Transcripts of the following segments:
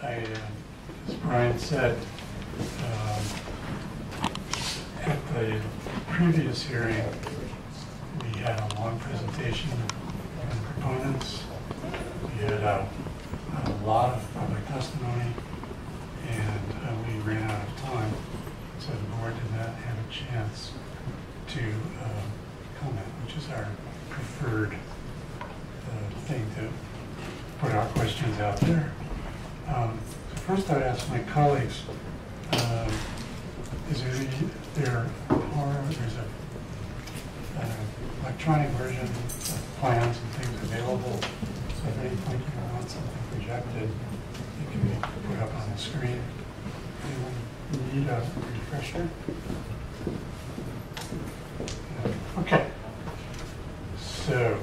as Brian said, at the previous hearing, we had a long presentation from the proponents. We had a lot of public testimony, and we ran out of time, so the board did not have a chance to comment, which is our preferred thing to put our questions out there. So first I'd ask my colleagues, is there's an electronic version of plans and things available, so at any point you want something projected, it can be put up on the screen. Anyone need a refresher? Okay. So,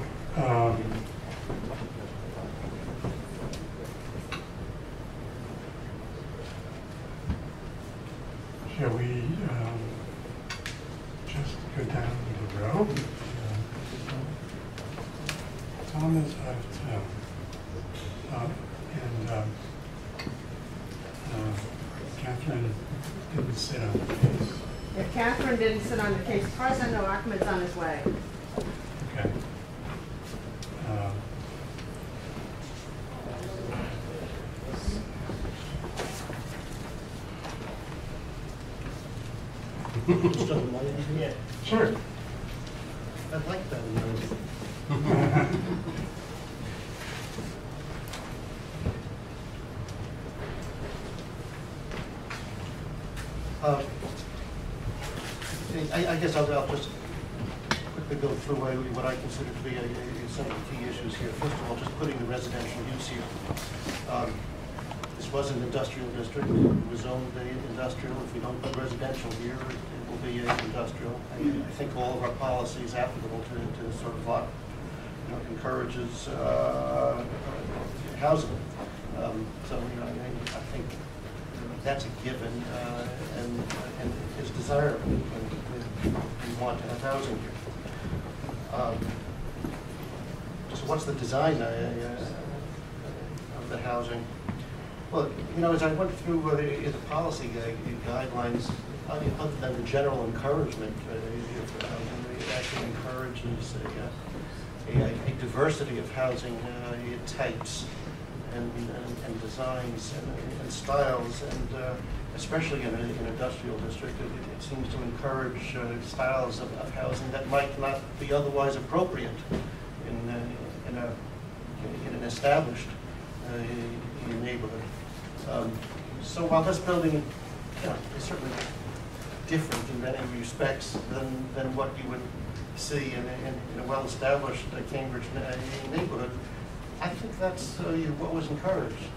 shall we just go down the row? Tom is out of town. Catherine didn't sit on the case. If Catherine didn't sit on the case, President Ahmed's on his way. Okay. Yeah. Sure. I'd like that. I guess I'll just quickly go through what I consider to be some of the key issues here. First of all, just putting the residential use here. This was an industrial district. It was zoned industrial. If we don't put residential here, it will be industrial. I think all of our policies applicable to sort of what encourages housing. So I think that's a given and is desirable. We want to have housing here. So what's the design of the housing? Well, as I went through the policy guidelines, other than the general encouragement, it actually encourages a diversity of housing types and designs and styles, and especially in an industrial district, it seems to encourage styles of housing that might not be otherwise appropriate in an established neighborhood. So while this building, is certainly different in many respects than what you would see in a well-established Cambridge neighborhood, I think that's what was encouraged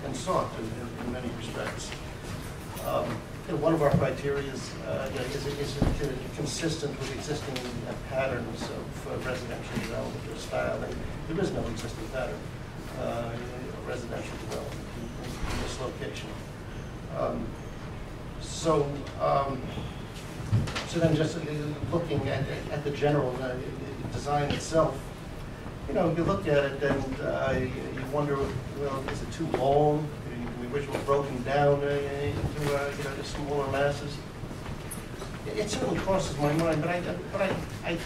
and sought in many respects. One of our criteria is it consistent with existing patterns of residential development or style? And there is no existing pattern of residential development in this location. So then just looking at the general design itself, you look at it and you wonder, well, is it too long? We wish it was broken down into smaller masses. It certainly crosses my mind, but I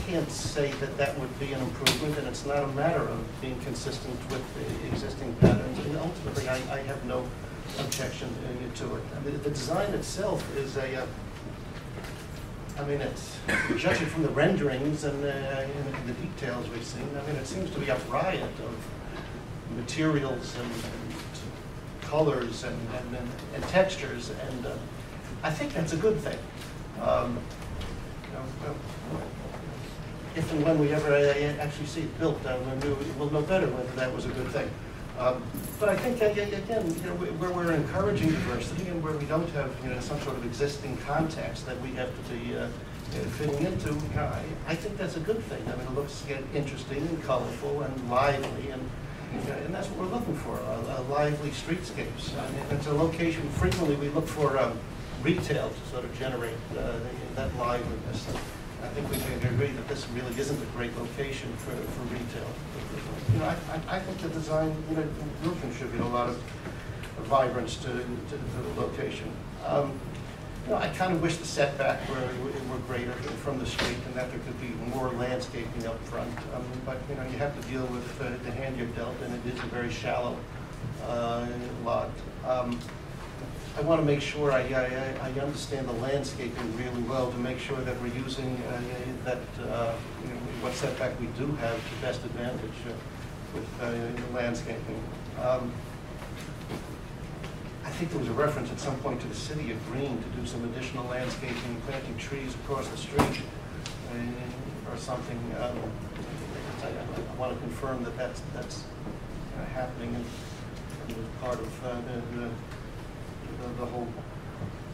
can't say that would be an improvement, and it's not a matter of being consistent with the existing patterns. And ultimately, I have no objection to it. I mean, the design itself is it's judging from the renderings and the details we've seen. I mean, it seems to be a riot of materials and colors and textures, and I think that's a good thing. If and when we ever actually see it built, we'll know better whether that was a good thing. But I think, again, where we're encouraging diversity and where we don't have some sort of existing context that we have to be fitting into, I think that's a good thing. I mean, it looks interesting and colorful and lively, and that's what we're looking for, lively streetscapes. I mean, it's a location, frequently we look for retail to sort of generate that liveliness. I think we can agree that this really isn't a great location for retail. You know, I think the design, you know, will contribute a lot of vibrance to the location. You know, I kind of wish the setback were greater from the street and that there could be more landscaping up front. But, you know, you have to deal with the hand you're dealt, and it is a very shallow lot. I want to make sure I understand the landscaping really well to make sure that we're using that, you know, what setback we do have to best advantage with the landscaping. I think there was a reference at some point to the city agreeing to do some additional landscaping, planting trees across the street or something. I want to confirm that that's happening and it was part of the whole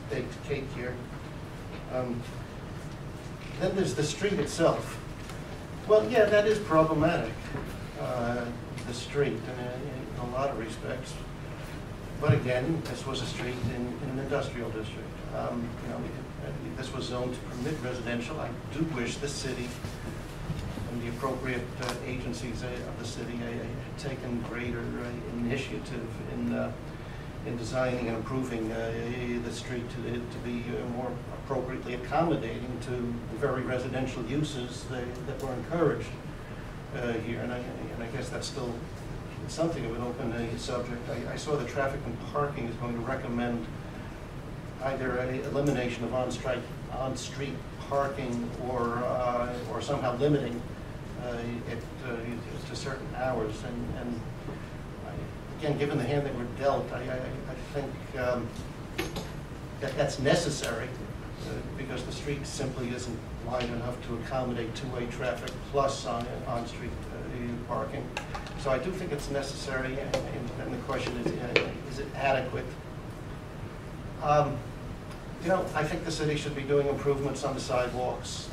baked cake here. Then there's the street itself. Well, yeah, that is problematic, the street in a lot of respects. But again, this was a street in an industrial district. You know, this was zoned to permit residential. I do wish the city and the appropriate agencies of the city had taken greater initiative in designing and improving the street to be more appropriately accommodating to the very residential uses that were encouraged here. And I guess that's still something of an open subject. I saw the traffic and parking is going to recommend either an elimination of on-street parking or somehow limiting it to certain hours. And again, given the hand that we're dealt, I think that's necessary because the street simply isn't wide enough to accommodate two-way traffic plus on-street parking. So I do think it's necessary, and the question is it adequate? You know, I think the city should be doing improvements on the sidewalks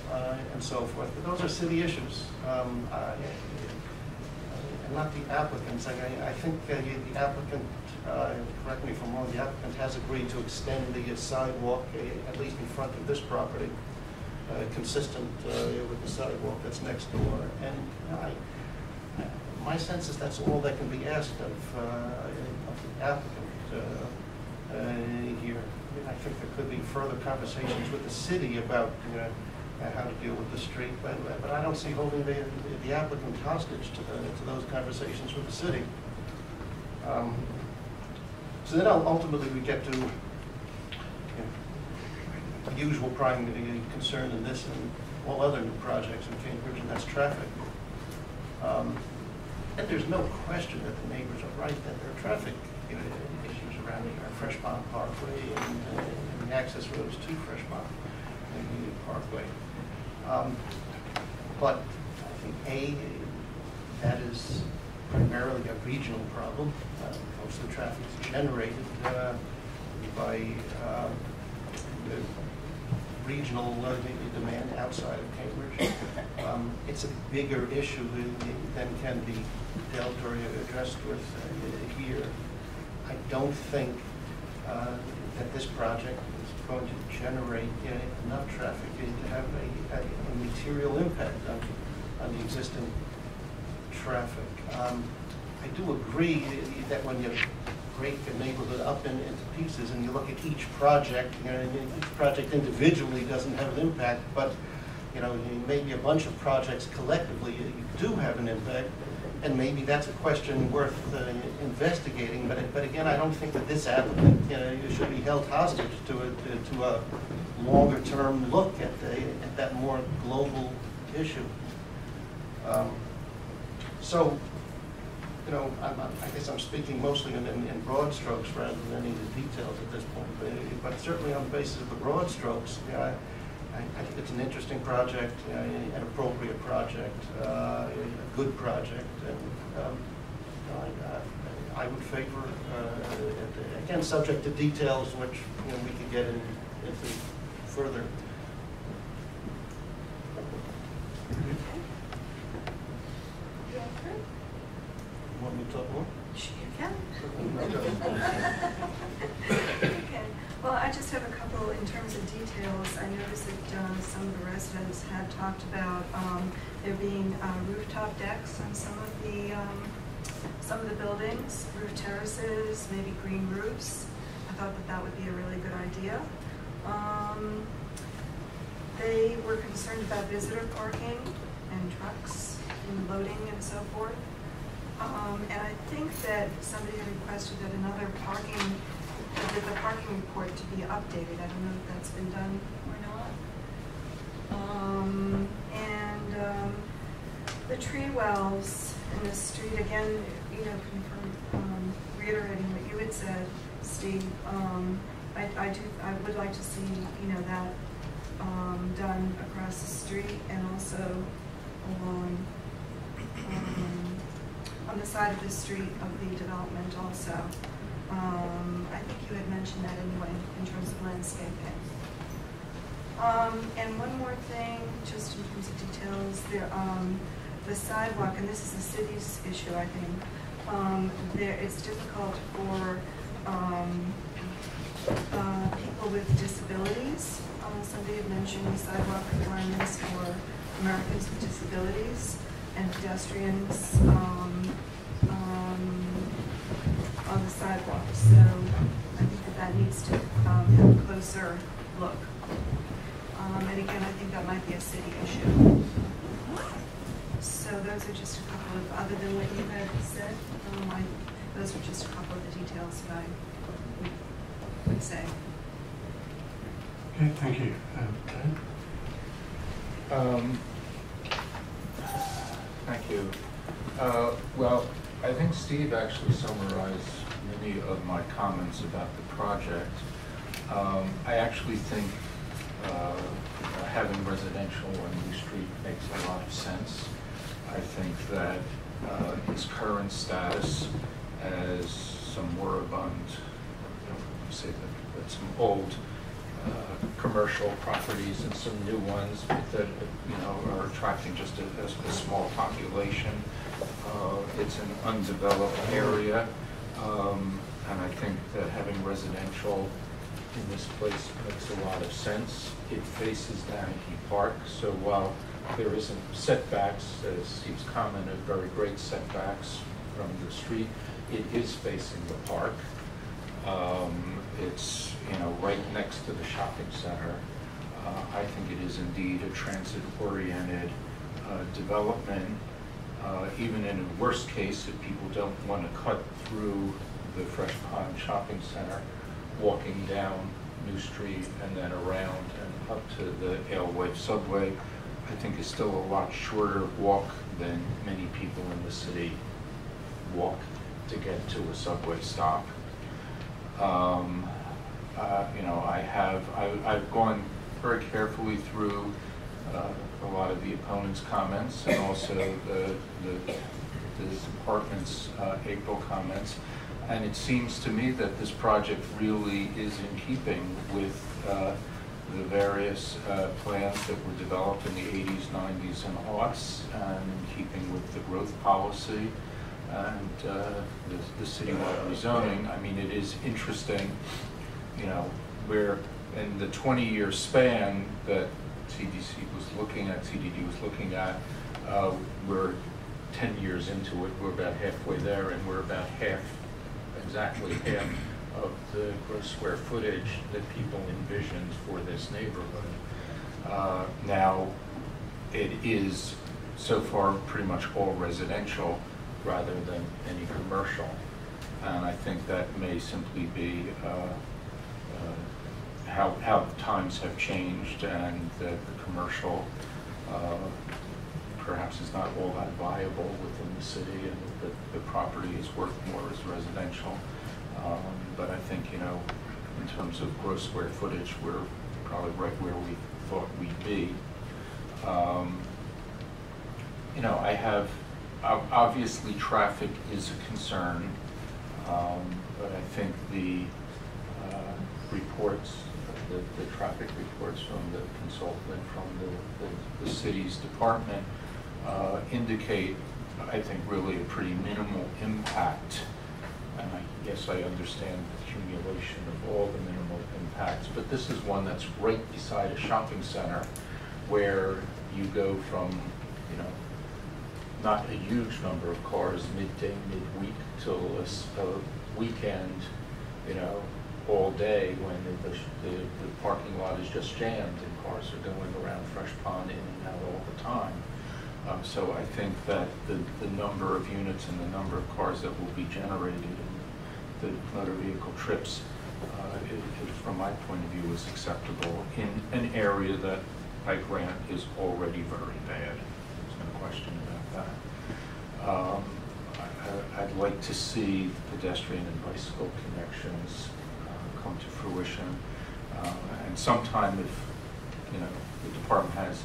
and so forth, but those are city issues, and not the applicants. I think the applicant, correct me if I'm wrong, the applicant has agreed to extend the sidewalk, at least in front of this property, consistent with the sidewalk that's next door. And my sense is that's all that can be asked of the applicant here. I think there could be further conversations with the city about how to deal with the street, but I don't see holding the applicant hostage to those conversations with the city. So then ultimately we get to the usual primary concern in this and all other new projects in Cambridge, and that's traffic. And there's no question that the neighbors are right that there are traffic issues around here, Fresh Pond Parkway and the access roads to Fresh Pond and Union Parkway. But I think that is primarily a regional problem. Most of the traffic is generated by the regional demand outside of Cambridge. It's a bigger issue than can be dealt or addressed with here. I don't think that this project is going to generate enough traffic to have a material impact on the existing traffic. I do agree that when you break a neighborhood up into pieces and you look at each project, each project individually doesn't have an impact, but maybe a bunch of projects collectively do have an impact, and maybe that's a question worth investigating. But again, I don't think that this applicant should be held hostage to a longer-term look at that more global issue. So, I guess I'm speaking mostly in broad strokes rather than any of the details at this point. But certainly on the basis of the broad strokes, I think it's an interesting project, an appropriate project, a good project, and I would favor, again, subject to details which we could get into further. Want me to talk more? Sure you can. Okay. Well, I just have a couple in terms of details. I noticed noticed that some of the residents had talked about there being rooftop decks on some of the buildings, roof terraces, maybe green roofs. I thought that that would be a really good idea. They were concerned about visitor parking and trucks and loading and so forth. And I think that somebody had requested that that the parking report to be updated. I don't know if that's been done or not. The tree wells in the street, again, reiterating what you had said, Steve, I would like to see, that done across the street and also along, on the side of the street of the development also. I think you had mentioned that anyway in terms of landscaping. And one more thing, just in terms of details, the sidewalk, and this is the city's issue, I think. It's difficult for people with disabilities. Somebody had mentioned sidewalk requirements for Americans with disabilities and pedestrians on the sidewalks. So I think that needs to have a closer look. And again, I think that might be a city issue. So those are just a couple of, other than what you had said, those are just a couple of the details that I would say. Okay, thank you. Ted? Thank you. Well, I think Steve actually summarized many of my comments about the project. I actually think having residential on New Street makes a lot of sense. I think that its current status as some moribund, say that some old commercial properties and some new ones that are attracting just a small population. It's an undeveloped area, and I think that having residential in this place makes a lot of sense. It faces Danakey Park, so while there isn't setbacks, as Steve's commented, very great setbacks from the street, it is facing the park. It's right next to the shopping center. I think it is indeed a transit-oriented development. Even in a worst case, if people don't want to cut through the Fresh Pond Shopping Center, walking down New Street and then around and up to the Alewife subway, I think is still a lot shorter walk than many people in the city walk to get to a subway stop. I've gone very carefully through a lot of the opponents' comments and also the department's April comments, and it seems to me that this project really is in keeping with the various plans that were developed in the 80s, 90s, and aughts, and in keeping with the growth policy and the citywide rezoning. I mean, it is interesting, where in the 20-year span that CDD was looking at, we're 10 years into it, we're about halfway there, and we're about exactly half of the gross square footage that people envisioned for this neighborhood. Now, it is so far pretty much all residential rather than any commercial. And I think that may simply be how times have changed, and that the commercial perhaps is not all that viable within the city, and that the property is worth more as residential. But I think, in terms of gross square footage, we're probably right where we thought we'd be. Obviously traffic is a concern, but I think the reports, the traffic reports from the consultant from the city's department indicate, I think, really a pretty minimal impact. And yes, I understand the accumulation of all the minimal impacts, but this is one that's right beside a shopping center where you go from, you know, not a huge number of cars midday, midweek, till a weekend, you know, all day when the parking lot is just jammed and cars are going around Fresh Pond in and out all the time. So I think that the number of units and the number of cars that will be generated in the motor vehicle trips, from my point of view, is acceptable in an area that I grant is already very bad. There's no question about that. I'd like to see pedestrian and bicycle connections come to fruition. And sometime if, you know, the department has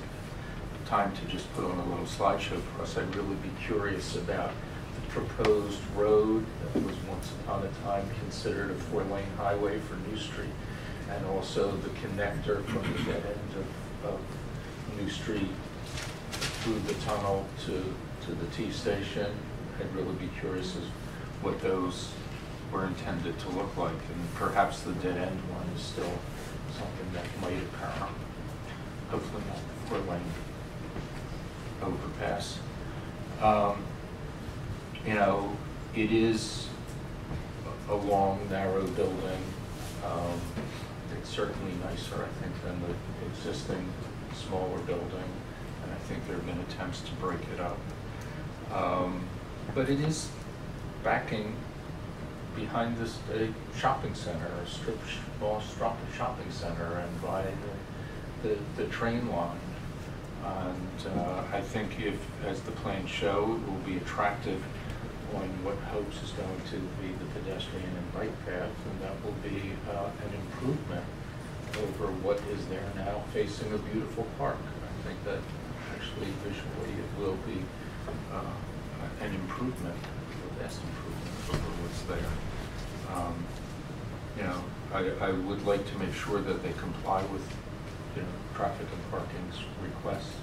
time to just put on a little slideshow for us, I'd really be curious about the proposed road that was once upon a time considered a 4-lane highway for New Street, and also the connector from the dead end of New Street through the tunnel to the T station. I'd really be curious as what those were intended to look like, and perhaps the dead end one is still something that might occur. Hopefully not 4-lane overpass. You know, it is a long, narrow building. It's certainly nicer, I think, than the existing smaller building, and I think there have been attempts to break it up. But it is backing behind this shopping center, a strip mall shopping center, and by the train line. And I think if, as the plans show, it will be attractive on what hopes is going to be the pedestrian and bike path, and that will be an improvement over what is there now facing a beautiful park. I think that actually visually it will be an improvement, a vast improvement over what's there. You know, I would like to make sure that they comply with, you know, traffic and parking's requests,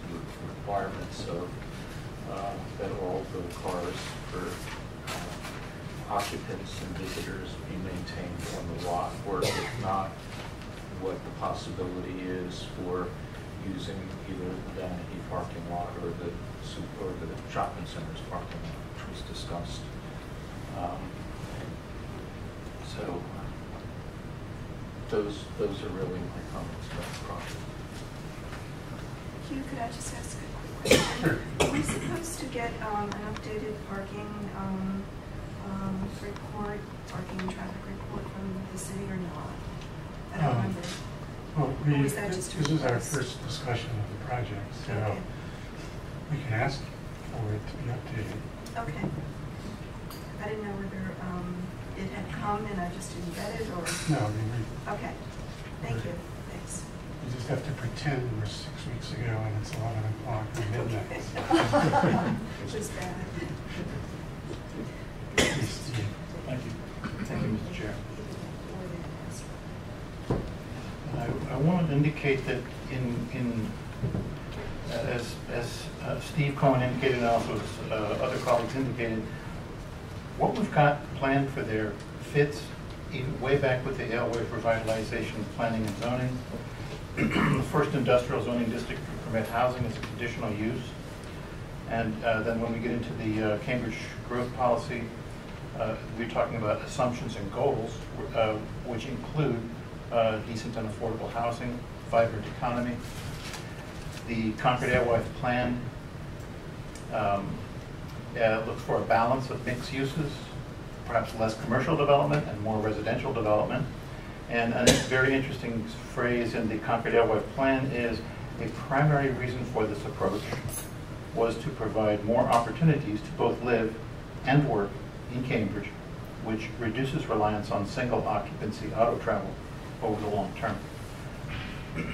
requirements of that all the cars for occupants and visitors be maintained on the lot, or if not, what the possibility is for using either the Danahee parking lot or the shopping center's parking lot, which was discussed. So those are really my comments about the project. Hugh, could I just ask a quick question? Are we supposed to get an updated parking report, parking and traffic report from the city or not? I don't remember. Well, this is our first discussion of the project, so okay. We can ask for it to be updated. Okay. I didn't know whether it had come and I just didn't get it, or... No, I mean, Okay. Thank you. Thanks. you just have to pretend we're 6 weeks ago and it's 11 o'clock or midnight. Which is bad. Steve. Thank you. Thank you, Mr. Chair. I want to indicate that as Steve Cohen indicated, and also as other colleagues indicated, what we've got planned for there fits even way back with the Ailway Revitalization Planning and Zoning. The first industrial zoning district to permit housing as a conditional use. And then when we get into the Cambridge growth policy, we're talking about assumptions and goals, which include decent and affordable housing, vibrant economy. The Concord-Alewife plan looks for a balance of mixed uses, perhaps less commercial development and more residential development. And a very interesting phrase in the Concord-Alewife plan is a primary reason for this approach was to provide more opportunities to both live and work in Cambridge, which reduces reliance on single occupancy auto travel over the long term. It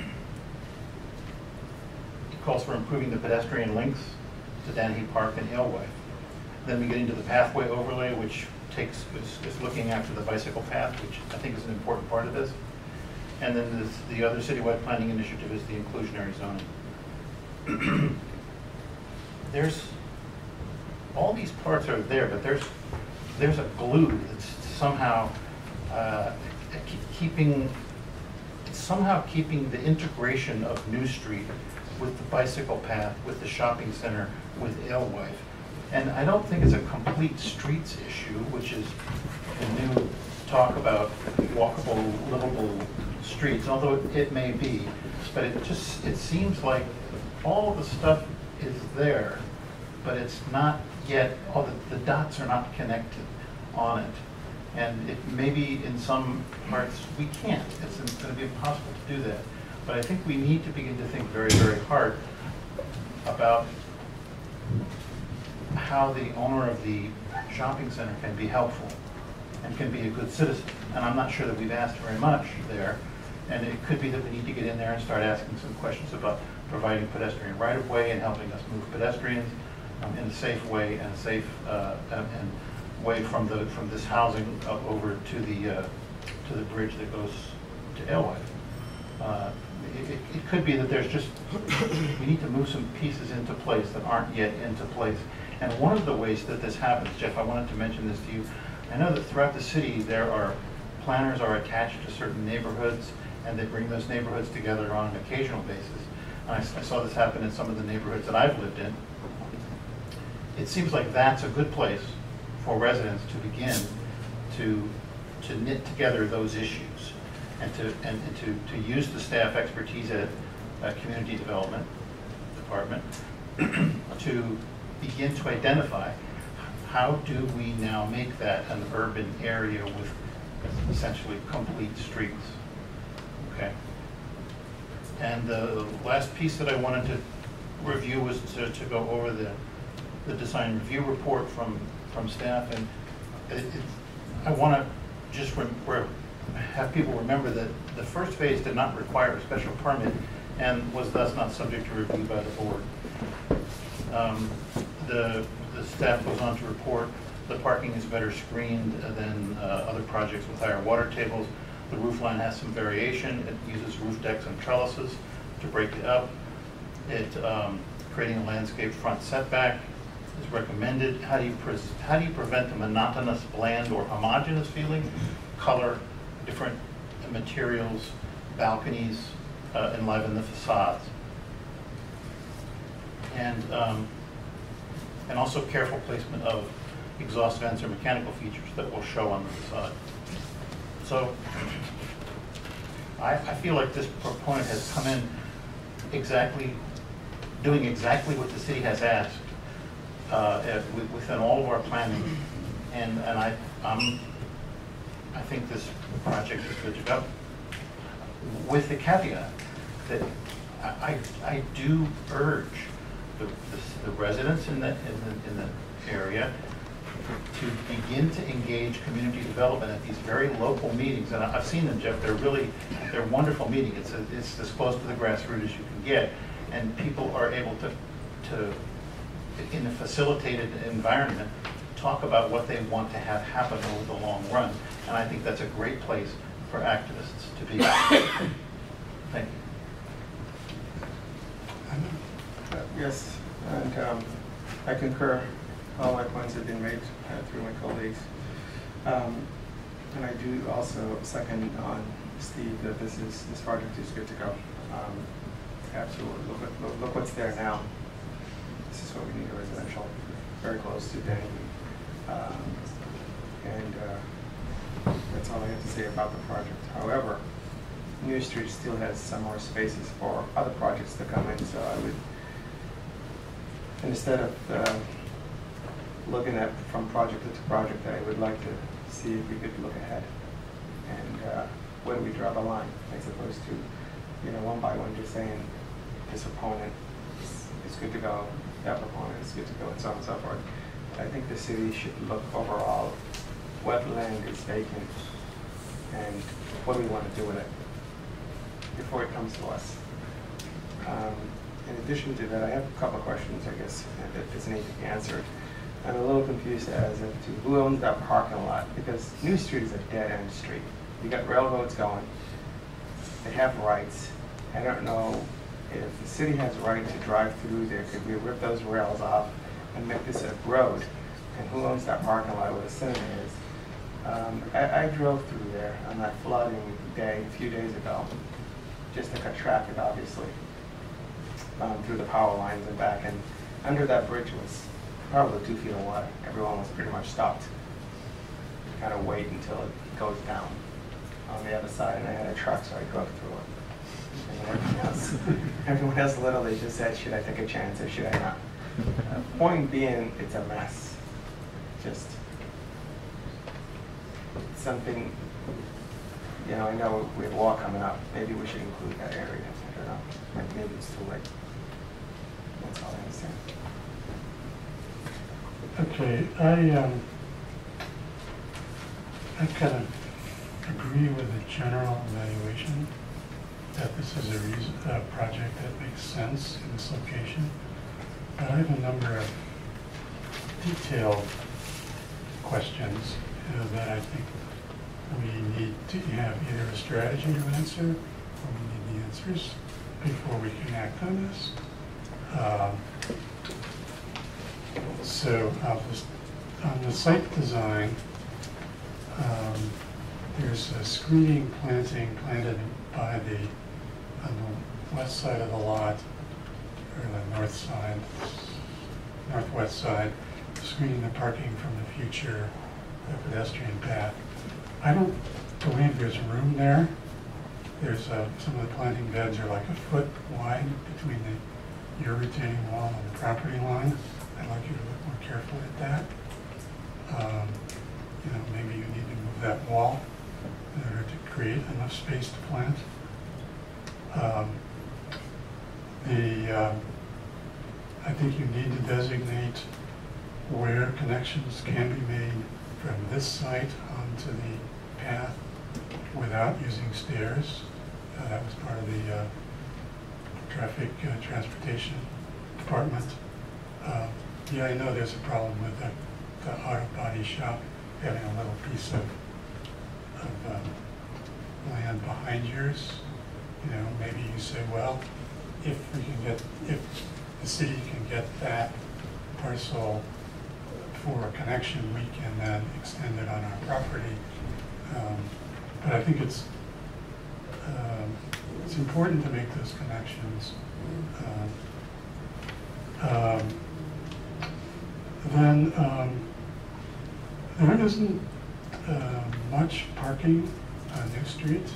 calls for improving the pedestrian links to Danahee Park and Alewife. Then we get into the pathway overlay, which is looking after the bicycle path, which I think is an important part of this. And then the other citywide planning initiative is the inclusionary zoning. There's all these parts are there, but there's a glue that's somehow keeping the integration of New Street with the bicycle path, with the shopping center, with Alewife. And I don't think it's a complete streets issue, which is the new talk about walkable, livable streets, although it may be. But it seems like all the stuff is there, but it's not yet, all the dots are not connected on it. And maybe in some parts we can't. It's going to be impossible to do that. But I think we need to begin to think very, very hard about how the owner of the shopping center can be helpful and can be a good citizen. And I'm not sure that we've asked very much there. And it could be that we need to get in there and start asking some questions about providing pedestrian right-of-way and helping us move pedestrians in a safe way and and way from this housing over to the bridge that goes to Alewife. It could be that there's just, we need to move some pieces into place that aren't yet into place. And one of the ways that this happens, Jeff, I wanted to mention this to you. I know that throughout the city planners are attached to certain neighborhoods, and they bring those neighborhoods together on an occasional basis. And I saw this happen in some of the neighborhoods that I've lived in. It seems like that's a good place for residents to begin to knit together those issues and to use the staff expertise at Community Development Department to begin to identify how do we now make that an urban area with essentially complete streets. Okay. And the last piece that I wanted to review was to go over the design review report from staff, and I want to just have people remember that the first phase did not require a special permit and was thus not subject to review by the board. The staff goes on to report the parking is better screened than other projects with higher water tables. The roof line has some variation. It uses roof decks and trellises to break it up. Creating a landscape front setback is recommended. How do you prevent the monotonous, bland, or homogeneous feeling? Color, different materials, balconies, enliven the facades. And also careful placement of exhaust vents or mechanical features that will show on the facade. So I feel like this proponent has come in doing exactly what the city has asked within all of our planning, and I think this project is good to go. With the caveat that I do urge the residents in the area to begin to engage community development at these very local meetings. And I've seen them, Jeff. They're wonderful meetings. It's as close to the grassroots as you can get, and people are able to in a facilitated environment, talk about what they want to have happen over the long run. And I think that's a great place for activists to be. Thank you. Yes, and I concur. All my points have been made through my colleagues. And I do also second on Steve that this project is good to go. Absolutely. Look what's there now. This is what we need, a residential, very close to Denny. That's all I have to say about the project. However, New Street still has some more spaces for other projects to come in, so I would, instead of looking at from project to project, I would like to see if we could look ahead and where do we draw the line, as opposed to, one by one just saying this opponent is good to go, that opponent is good to go, and so on and so forth. I think the city should look overall what land is vacant and what do we want to do with it before it comes to us. In addition to that, I have a couple of questions, I guess, that doesn't need to be answered. I'm a little confused as to who owns that parking lot, because New Street is a dead-end street. You got railroads going, they have rights. I don't know if the city has a right to drive through there. Could we rip those rails off and make this a road? And who owns that parking lot where the cinema is? I drove through there on that flooding day a few days ago, just to cut traffic, obviously, through the power lines and back. And under that bridge was probably 2 feet of water. Everyone was pretty much stopped. Kind of wait until it goes down on the other side. And I had a truck, so I drove through it. And everyone else literally just said, should I take a chance or should I not? Point being, it's a mess. Just something, you know, I know we have a wall coming up. Maybe we should include that area. I don't know. Maybe it's too late. That's all I understand. Okay, I kind of agree with the general evaluation that this is a project that makes sense in this location. But I have a number of detailed questions that I think we need to have either a strategy to answer, or we need the answers before we can act on this. So I'll just, on the site design, there's a screening planting planted by on the west side of the lot, or the northwest side, screening the parking from the future pedestrian path. I don't believe there's room there. There's some of the planting beds are like a foot wide between your retaining wall and the property line. I'd like you to look more carefully at that. You know, maybe you need to move that wall in order to create enough space to plant. I think you need to designate where connections can be made from this site onto the path without using stairs. That was part of the traffic transportation department. Yeah, I know there's a problem with the auto body shop having a little piece of land behind yours. You know, maybe you say, well, if the city can get that parcel for a connection, we can then extend it on our property. But I think it's important to make those connections. Then there isn't much parking on New Street.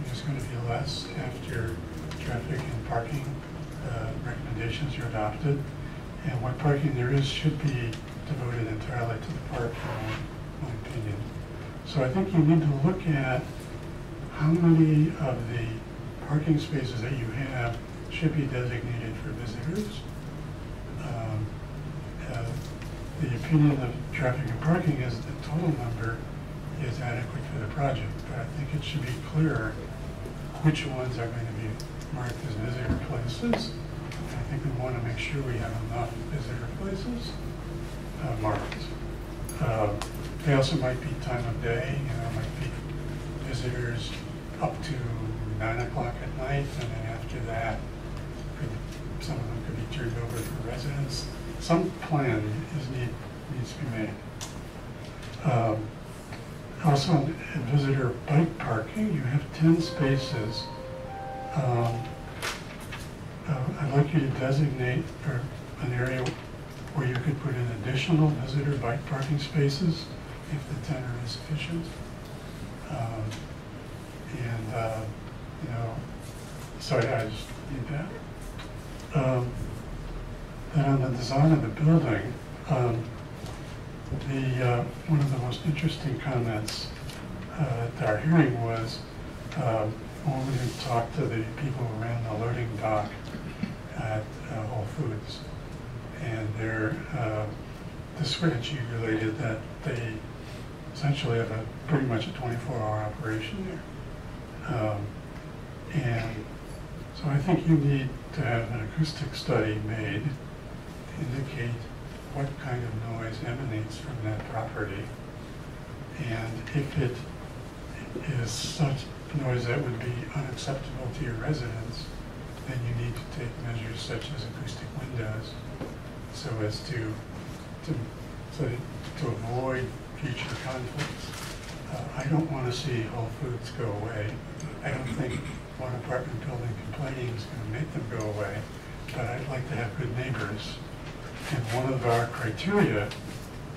There's going to be less after traffic and parking recommendations are adopted. And what parking there is should be devoted entirely to the park, in my opinion. So I think you need to look at how many of the parking spaces that you have should be designated for visitors. The opinion of traffic and parking is the total number is adequate for the project, but I think it should be clearer which ones are going to be marked as visitor places. And I think we want to make sure we have enough visitor places marked. They also might be time of day, you know, might be visitors up to 9 o'clock at night, and then after that, some of them could be turned over for residents. Some plan needs to be made. Also, in visitor bike parking, you have 10 spaces. I'd like you to designate an area where you could put in additional visitor bike parking spaces if the 10 are insufficient. You know, sorry, I just need that. Then on the design of the building, one of the most interesting comments at our hearing was when we talked to the people who ran the loading dock at Whole Foods, and the spreadsheet related that they essentially have pretty much a 24-hour operation there. And so I think you need to have an acoustic study made to indicate what kind of noise emanates from that property. And if it is such noise that would be unacceptable to your residents, then you need to take measures such as acoustic windows so as to avoid future conflicts. I don't want to see Whole Foods go away. I don't think one apartment building complaining is going to make them go away, but I'd like to have good neighbors. And one of our criteria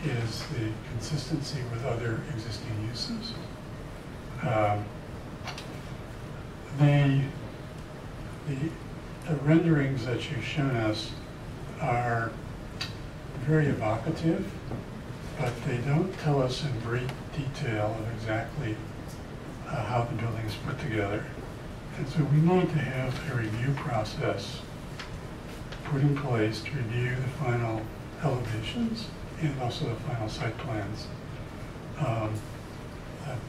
is the consistency with other existing uses. The renderings that you've shown us are very evocative, but they don't tell us in great detail of exactly how the building is put together. And so we need to have a review process put in place to review the final elevations and also the final site plans.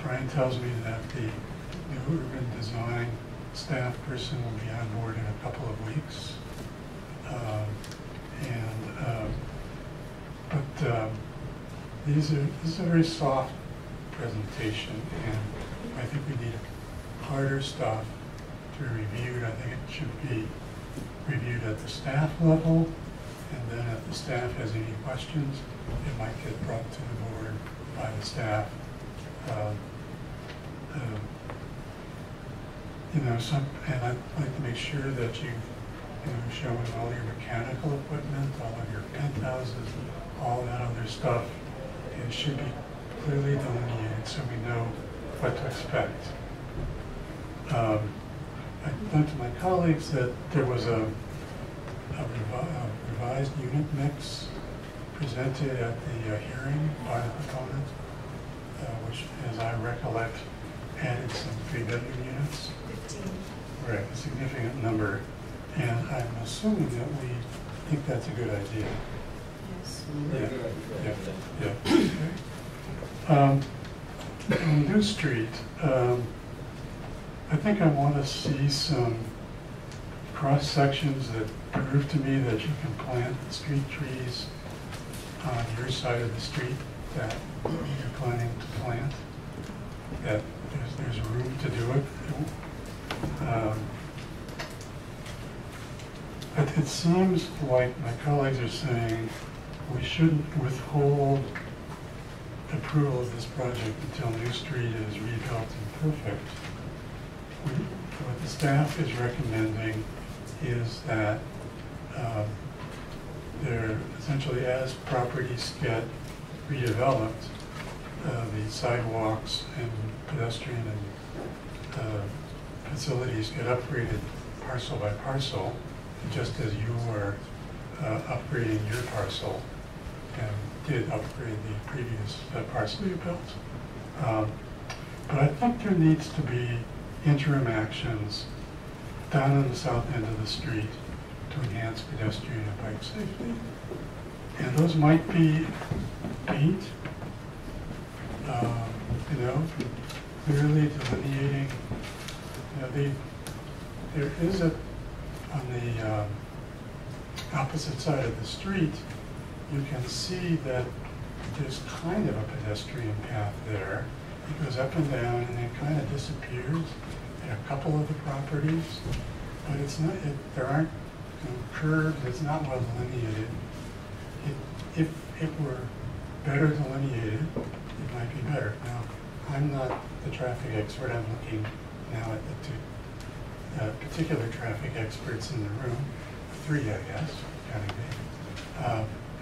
Brian tells me that the new urban design staff person will be on board in a couple of weeks. This is a very soft presentation, and I think we need harder stuff to be reviewed. I think it should be reviewed at the staff level, and then if the staff has any questions, it might get brought to the board by the staff. And I'd like to make sure that you've shown all your mechanical equipment, all of your penthouses, all that other stuff. It should be clearly delineated so we know what to expect. I learned to my colleagues that there was a revised unit mix presented at the hearing by the proponent, which, as I recollect, added some 3-bedroom units. 15. Right, a significant number. And I'm assuming that we think that's a good idea. Yes. On New Street, I think I want to see some cross sections that prove to me that you can plant the street trees on your side of the street that you're planning to plant, that there's room to do it. It seems like my colleagues are saying we shouldn't withhold approval of this project until New Street is rebuilt and perfect. What the staff is recommending is that they're essentially, as properties get redeveloped, the sidewalks and pedestrian and facilities get upgraded parcel by parcel, just as you are upgrading your parcel and did upgrade the previous parcel you built. But I think there needs to be interim actions down on the south end of the street to enhance pedestrian and bike safety. And those might be paint, clearly delineating. There is on the opposite side of the street, you can see that there's kind of a pedestrian path there. It goes up and down and then kind of disappears in a couple of the properties, but it's not. There aren't curves. It's not well delineated. If it were better delineated, it might be better. Now, I'm not the traffic expert. I'm looking now at the two particular traffic experts in the room, 3, I guess, counting me.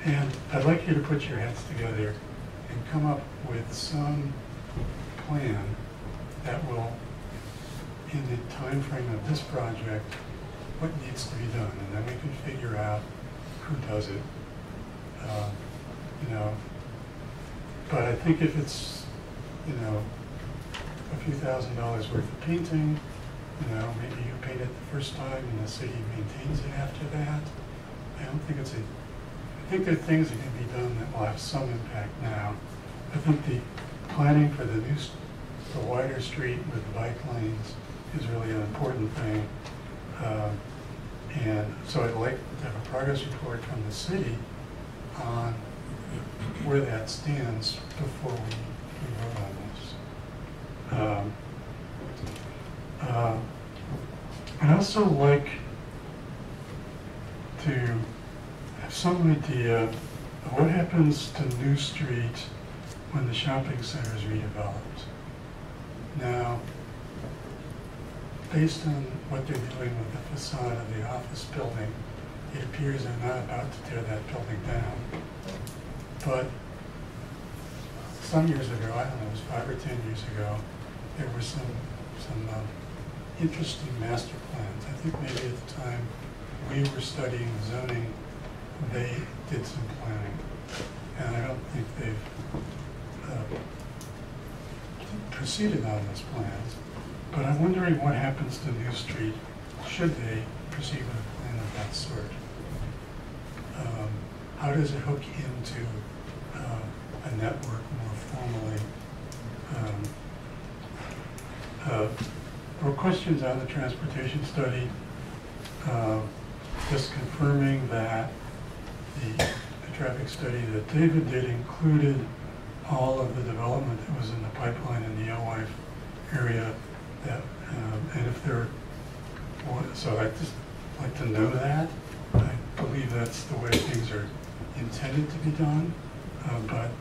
And I'd like you to put your heads together and come up with some plan that will, in the time frame of this project, what needs to be done, and then we can figure out who does it. But I think if it's, a few $1,000s worth of painting, maybe you paint it the first time and the city maintains it after that. I think there are things that can be done that will have some impact now. I think the planning for the wider street with the bike lanes is really an important thing. And so I'd like to have a progress report from the city on where that stands before we vote on this. I'd also like to have some idea of what happens to New Street when the shopping center is redeveloped. based on what they're doing with the facade of the office building, it appears they're not about to tear that building down. But some years ago, I don't know, it was 5 or 10 years ago, there were some interesting master plans. I think maybe at the time we were studying zoning, they did some planning. And I don't think they've proceeded on those plans. But I'm wondering what happens to New Street should they proceed with a plan of that sort. How does it hook into a network more formally? There were questions on the transportation study, just confirming that the traffic study that David did included all of the development that was in the pipeline in the Alewife area. That, and if there, so I'd just like to know that. I believe that's the way things are intended to be done, but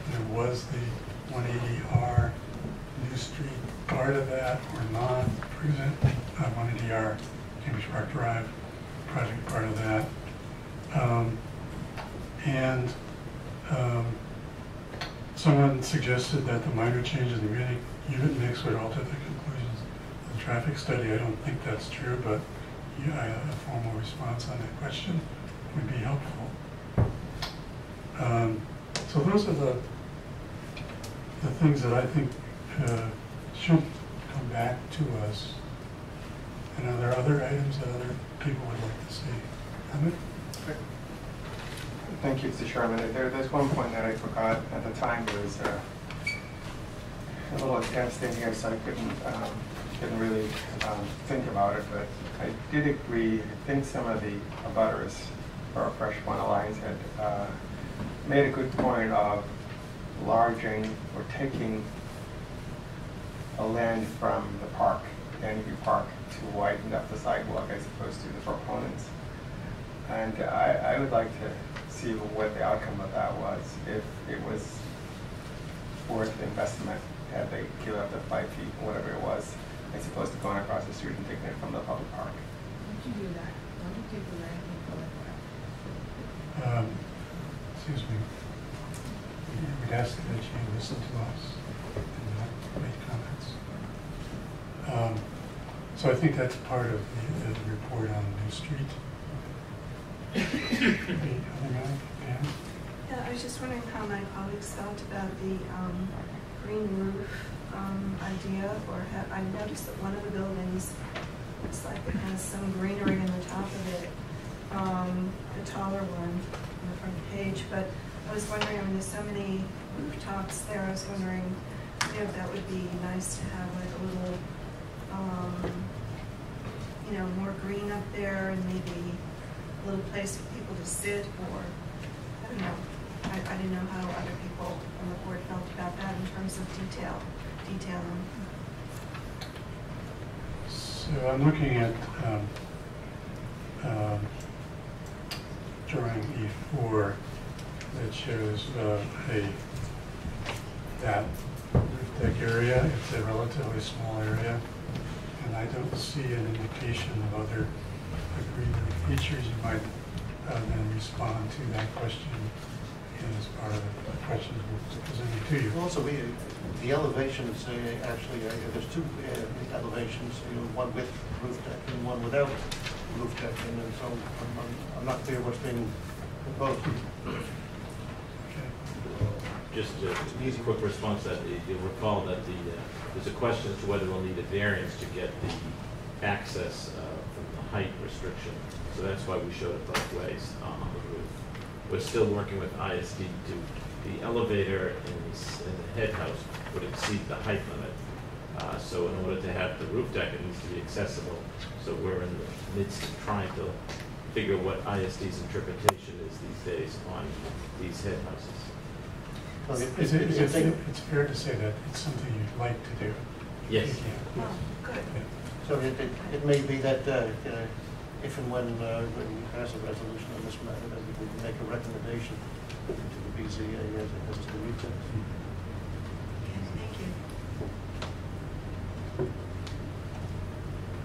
there was the 180R New Street part of that or not, for example, 180R Cambridge Park Drive project part of that. Someone suggested that the minor changes in the unit mix would alter the conclusions of the traffic study. I don't think that's true, but a formal response on that question would be helpful. So those are the things that I think should come back to us. And are there other items that other people would like to see? Emmett? Thank you, Mr. Chairman. There's one point that I forgot at the time. It was a little tense thing here, so I couldn't really think about it. But I did agree. I think some of the abutters for Fresh One Alliance had made a good point of enlarging or taking a land from the park, Danby Park, to widen up the sidewalk as opposed to the proponents. And I would like to see what the outcome of that was. If it was worth the investment, had they give up the 5 feet, whatever it was, as opposed to going across the street and taking it from the public park. Why don't you do that? Why don't you take the land and go like that? Excuse me. We'd ask that you listen to us and not make comments. So I think that's part of the report on New Street. Yeah, I was just wondering how my colleagues felt about the green roof idea, or I noticed that one of the buildings looks like it has some greenery in the top of it, the taller one on the front page. But I was wondering, I mean, there's so many rooftops there. I was wondering, if that would be nice to have like a little, more green up there, and maybe a little place for people to sit, or I don't know. I didn't know how other people on the board felt about that in terms of detailing. So I'm looking at drawing E4 that shows that roof deck area. It's a relatively small area, and I don't see an indication of other greenery features. You might then respond to that question as part of the questions we're presenting to you. Also, the elevations, actually, there's 2 elevations, one with roof deck and one without roof deck, and so I'm not clear what's being proposed. Just a quick response to that. You'll recall that there's a question as to whether we'll need a variance to get the access from the height restriction. So that's why we showed it both ways on the roof. We're still working with ISD to the elevator in the head house would exceed the height limit. So in order to have the roof deck, it needs to be accessible. So we're in the midst of trying to figure what ISD's interpretation is these days on these head houses. Well, it's fair to say that it's something you'd like to do. Yes. Oh, good. So it may be that if and when we pass a resolution on this matter, that we would make a recommendation to the BZA as to read it. Okay, thank you.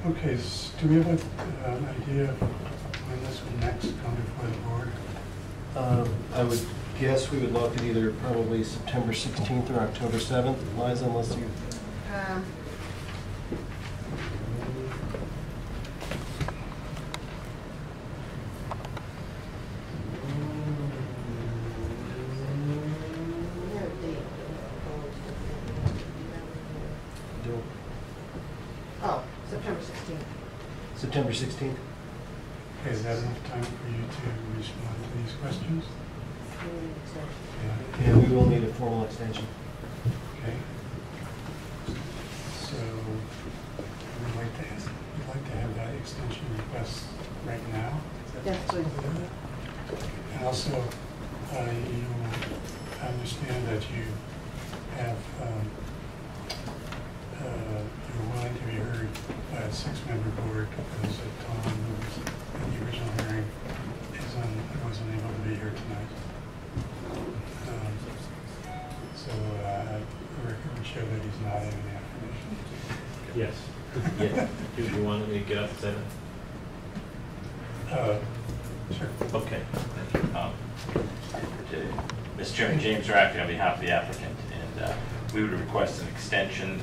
Okay, do we have an idea of when this will next come before the board? I would guess we would look at either probably September 16th or October 7th, Liza, unless you... Oh, September 16th. September 16th? Okay, is that enough time for you to respond to these questions? Yeah. And we will need a formal extension. Okay. So we'd like to have that extension request right now. Yes, please. And also, you understand that you have, you're willing to be heard by a 6-member board because Tom, who was in the original hearing, wasn't able to be here tonight. So the record would show that he's not in the affirmation. Yes. Yeah. Do you want me to get up and say that? Sure. Okay. Mr. Chairman, James Rafferty on behalf of the applicant, and we would request an extension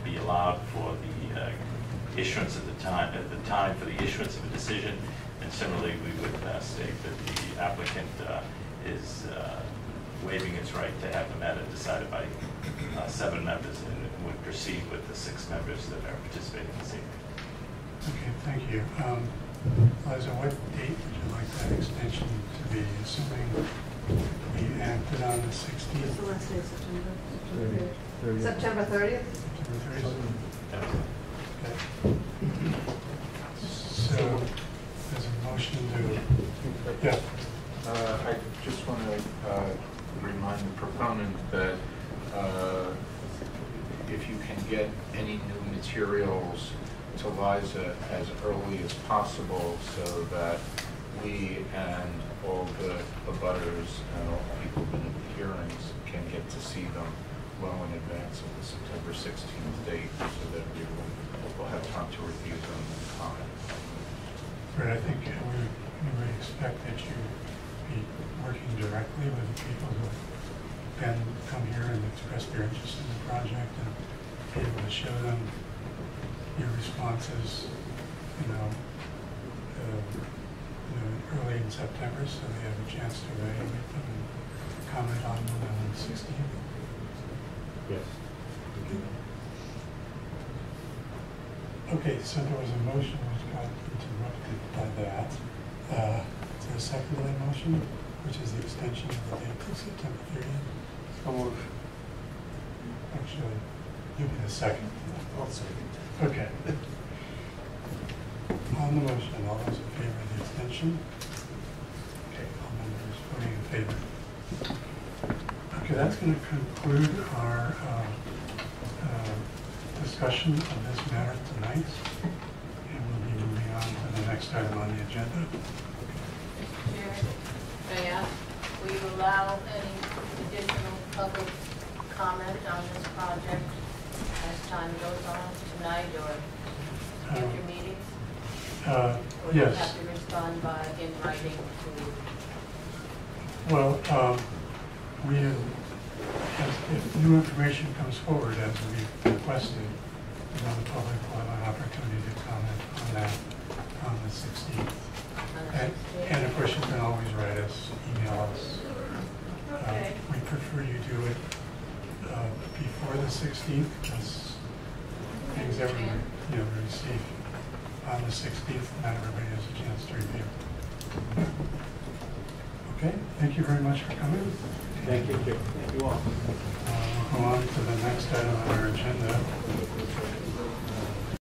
be allowed for the issuance of the time for the issuance of a decision, and similarly we would state that the applicant is waiving its right to have the matter decided by 7 members and would proceed with the 6 members that are participating this evening. Okay, thank you. Liza, what date would you like that extension to be, assuming we acted on the 16th? What's the last day of September? 30th. September 30th? September 30th? Okay. So, there's a motion to, yeah. I just want to remind the proponent that if you can get any new materials to Liza as early as possible so that we and all the abutters and all the people in the hearings can get to see them well in advance of the September 16th date so that we will have time to review them and comment. But I think we would expect that you be working directly with the people who have come here and expressed their interest in the project and be able to show them your responses, early in September, so they have a chance to evaluate them and comment on them on the 16th. Yes. Okay, so there was a motion which got interrupted by that. Is there a second to that motion, which is the extension of the date to September 30th? So moved. Actually, you'll be the second. I'll second. Okay. On the motion, all those in favor of the extension? Okay, all members voting in favor. Okay, that's going to conclude our discussion of this matter tonight. And we'll be moving on to the next item on the agenda. Chair, may I ask, will you allow any additional public comment on this project as time goes on tonight or future meetings? Or do you Yes. have to respond in writing to? Well, if new information comes forward as we've requested, then the public will have an opportunity to comment on that on the 16th. And of course, you can always write us, email us. Okay. We prefer you do it before the 16th, because things that we receive on the 16th, not everybody has a chance to review. Okay, thank you very much for coming. Thank you. Thank you all. We'll go on to the next item on our agenda.